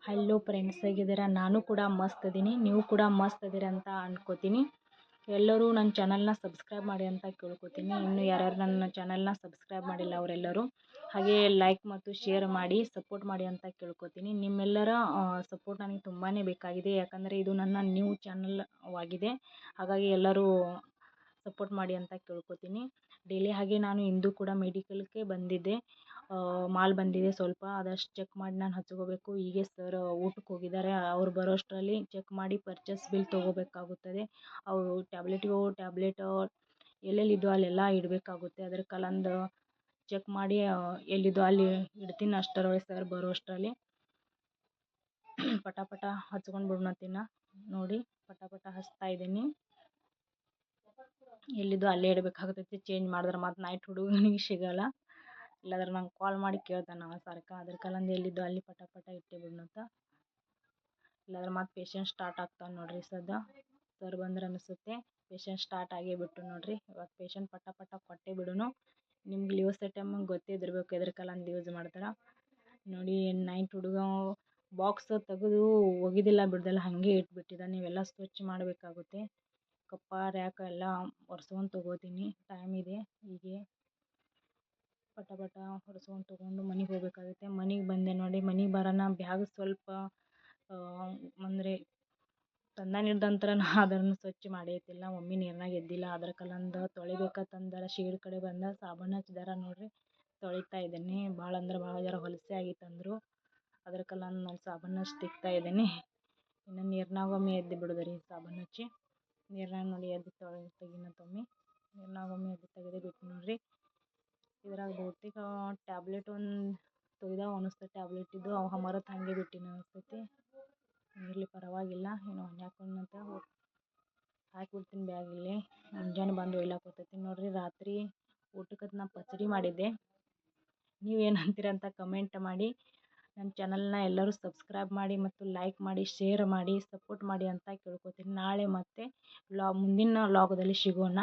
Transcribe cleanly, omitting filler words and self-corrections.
Hello friends, ಹೇಗಿದ್ದೀರಾ? ನಾನು ಕೂಡ ಮಸ್ತ್ ಇದೀನಿ, ನೀವು ಕೂಡ ಮಸ್ತ್ ಇದೀರ ಅಂತ ಅನ್ಕೋತೀನಿ. ಎಲ್ಲರೂ ನನ್ನ ಚಾನಲ್ನ ಸಬ್ಸ್ಕ್ರೈಬ್ ಮಾಡಿ ಅಂತ ಕೇಳ್ಕೊತೀನಿ. ಇನ್ನು ಯಾರ್ಯಾರು ನನ್ನ ಚಾನಲ್ನ ಸಬ್ಸ್ಕ್ರೈಬ್ ಮಾಡಿಲ್ಲ ಅವರೆಲ್ಲರೂ ಹಾಗೆ ಲೈಕ್ ಮತ್ತು ಶೇರ್ ಮಾಡಿ ಸಪೋರ್ಟ್ ಮಾಡಿ ಅಂತ ಕೇಳ್ಕೊತೀನಿ. ನಿಮ್ಮೆಲ್ಲರ ಸಪೋರ್ಟ್ ನನಗೆ ತುಂಬಾ ಬೇಕಾಗಿದೆ, ಯಾಕಂದರೆ ಇದು ನನ್ನ ನ್ಯೂ ಚಾನಲ್ ಆಗಿದೆ. ಹಾಗಾಗಿ ಎಲ್ಲರೂ ಸಪೋರ್ಟ್ ಮಾಡಿ ಅಂತ ಕೇಳ್ಕೊತೀನಿ. ಡೈಲಿ ಹಾಗೆ ನಾನು ಇಂದು ಕೂಡ ಮೆಡಿಕಲ್ಗೆ ಬಂದಿದ್ದೆ. ಮಾಲ್ ಬಂದಿದೆ, ಸ್ವಲ್ಪ ಅದಷ್ಟು ಚೆಕ್ ಮಾಡಿ ನಾನು ಹಚ್ಕೋಬೇಕು. ಹೀಗೆ ಸರ್ ಊಟಕ್ಕೆ ಹೋಗಿದ್ದಾರೆ, ಅವ್ರು ಬರೋಷ್ಟರಲ್ಲಿ ಚೆಕ್ ಮಾಡಿ ಪರ್ಚೇಸ್ ಬಿಲ್ ತೊಗೋಬೇಕಾಗುತ್ತದೆ. ಅವರು ಟ್ಯಾಬ್ಲೆಟ್ ಎಲ್ಲೆಲ್ಲಿದ್ದು ಅಲ್ಲೆಲ್ಲ ಇಡಬೇಕಾಗುತ್ತೆ. ಅದರ ಕಲಂದು ಚೆಕ್ ಮಾಡಿ ಎಲ್ಲಿದ್ದು ಅಲ್ಲಿ ಇಡ್ತೀನಿ. ಅಷ್ಟರೊಳಗೆ ಸರ್ ಬರೋಷ್ಟರಲ್ಲಿ ಪಟ ಪಟ ಹಚ್ಕೊಂಡು ಬಿಡ್ನತ್ತಿನ ನೋಡಿ, ಪಟ ಪಟ ಹಚ್ತಾ ಇದ್ದೀನಿ. ಎಲ್ಲಿದ್ದು ಅಲ್ಲೇ ಇಡಬೇಕಾಗುತ್ತೈತಿ. ಚೇಂಜ್ ಮಾಡಿದ್ರೆ ಮತ್ತು ನೈಟ್ ಹುಡುಗನಿಗೆ ಸಿಗಲ್ಲ, ಇಲ್ಲಾಂದ್ರೆ ನಂಗೆ ಕಾಲ್ ಮಾಡಿ ಕೇಳ್ತಾನೆ ಸರ್ಕ. ಅದ್ರ ಕಲಂದು ಎಲ್ಲಿದ್ದು ಅಲ್ಲಿ ಪಟ ಪಟ ಇಟ್ಟೆ ಬಿಡ್ನತ್ತ, ಇಲ್ಲಾಂದ್ರೆ ಮತ್ತು ಪೇಷಂಟ್ ಸ್ಟಾರ್ಟ್ ಆಗ್ತಾನೆ ನೋಡ್ರಿ. ಸರ್ ಬಂದ್ರೆ ಅನಿಸುತ್ತೆ ಪೇಷಂಟ್ ಸ್ಟಾರ್ಟ್ ಆಗೇ ಬಿಟ್ಟು ನೋಡ್ರಿ. ಇವಾಗ ಪೇಷಂಟ್ ಪಟ ಪಟ ಕೊಟ್ಟೆ ಬಿಡೋನು. ನಿಮ್ಗೆ ಲಿಯೋಸೆಟಮ್ ಗೊತ್ತಿದ್ದಿರ್ಬೇಕು ಎದ್ರ ಕಲಂದು ಯೂಸ್ ಮಾಡ್ತಾರೆ ನೋಡಿ. ನೈಟ್ ಹುಡುಗ ಬಾಕ್ಸ್ ತೆಗೆದು ಒಗಿದಿಲ್ಲ ಬಿಡ್ದಲ್ಲ ಹಾಗೆ ಇಟ್ಬಿಟ್ಟಿದ್ದ. ನೀವೆಲ್ಲ ಸ್ವಚ್ಛ ಮಾಡಬೇಕಾಗುತ್ತೆ. ಕಪ್ಪ ರ್ಯಾಕ್ ಎಲ್ಲ ಒರೆಸ್ಕೊಂಡು ತೊಗೋತೀನಿ, ಟೈಮ್ ಇದೆ. ಹೀಗೆ ಪಟ ಪಟ ಹೊರೆಸ್ಕೊಂಡು ತೊಗೊಂಡು ಮನೆಗೆ ಹೋಗಬೇಕಾಗುತ್ತೆ. ಮನೆಗೆ ಬಂದೆ ನೋಡಿ. ಮನೆಗೆ ಬರೋಣ ಬ್ಯಾಗ್ ಸ್ವಲ್ಪ ಅಂದರೆ ತಂದಾನಿಡ್ದಂತರ ಅದನ್ನು ಸ್ವಚ್ಛ ಮಾಡೈತಿಲ್ಲ. ಮಮ್ಮಿ ನೀರ್ನಾಗ ಎದ್ದಿಲ್ಲ, ಅದರ ಕಲಂದ ತೊಳಿಬೇಕಂತಂದಾರ. ಶೀಡ್ ಕಡೆ ಬಂದ ಸಾಬೂನು ಹಚ್ಚಿದಾರ ನೋಡ್ರಿ, ತೊಳಿತಾ ಇದ್ದೀನಿ. ಭಾಳ ಅಂದ್ರೆ ಭಾಳ ಜರ ಹೊಲಸೆ ಆಗಿತ್ತಂದರು, ಅದ್ರ ಕಲಂದು ನಾನು ಸಾಬೂನು ಹಚ್ಚಿ ತಿಕ್ತಾ ಇದ್ದೀನಿ. ಇನ್ನು ನೀರ್ನಾಗ ಒಮ್ಮೆ ಎದ್ದು ಬಿಡೋದ್ರಿ ಸಾಬೂನು ಹಚ್ಚಿ. ನೀರ್ನಾಗ ನೋಡಿ ಎದ್ದು ತೆಗಿನತ್ತೊಮ್ಮೆ, ನೀರ್ನಾಗ ಒಮ್ಮೆ ಎದ್ದು ತೆಗೆದೇ ಬಿಟ್ಟು ನೋಡ್ರಿ. ಇದ್ರಾಗ ಬಹುತೇಕ ಟ್ಯಾಬ್ಲೆಟ್ ಒಂದು ತೊಯ್ದಾವ ಅನಿಸ್ತದೆ. ಟ್ಯಾಬ್ಲೆಟ್ ಇದ್ದು ಅವು ಮರತ್ತು ಹಾಗೆ ಬಿಟ್ಟಿನ ಅನಿಸ್ತೈತಿ. ಇರಲಿ ಪರವಾಗಿಲ್ಲ, ಏನು ಹಾಕೊಂಡಂತ ಹಾಕಿಬಿಡ್ತೀನಿ ಬ್ಯಾಗಲ್ಲಿ. ಮುಂಜಾನೆ ಬಂದು ಒಯ್ಲಾಕ ಹೋಗ್ತೈತಿ ನೋಡ್ರಿ. ರಾತ್ರಿ ಊಟಕ್ಕೆ ನಾನು ಪಚಡಿ ಮಾಡಿದ್ದೆ. ನೀವೇನು ಅಂತೀರ ಅಂತ ಕಮೆಂಟ್ ಮಾಡಿ. ನನ್ನ ಚಾನಲ್ನ ಎಲ್ಲರೂ ಸಬ್ಸ್ಕ್ರೈಬ್ ಮಾಡಿ ಮತ್ತು ಲೈಕ್ ಮಾಡಿ, ಶೇರ್ ಮಾಡಿ, ಸಪೋರ್ಟ್ ಮಾಡಿ ಅಂತ ಕೇಳ್ಕೊತೀನಿ. ನಾಳೆ ಮತ್ತೆ ಮುಂದಿನ ವ್ಲಾಗದಲ್ಲಿ ಸಿಗೋಣ.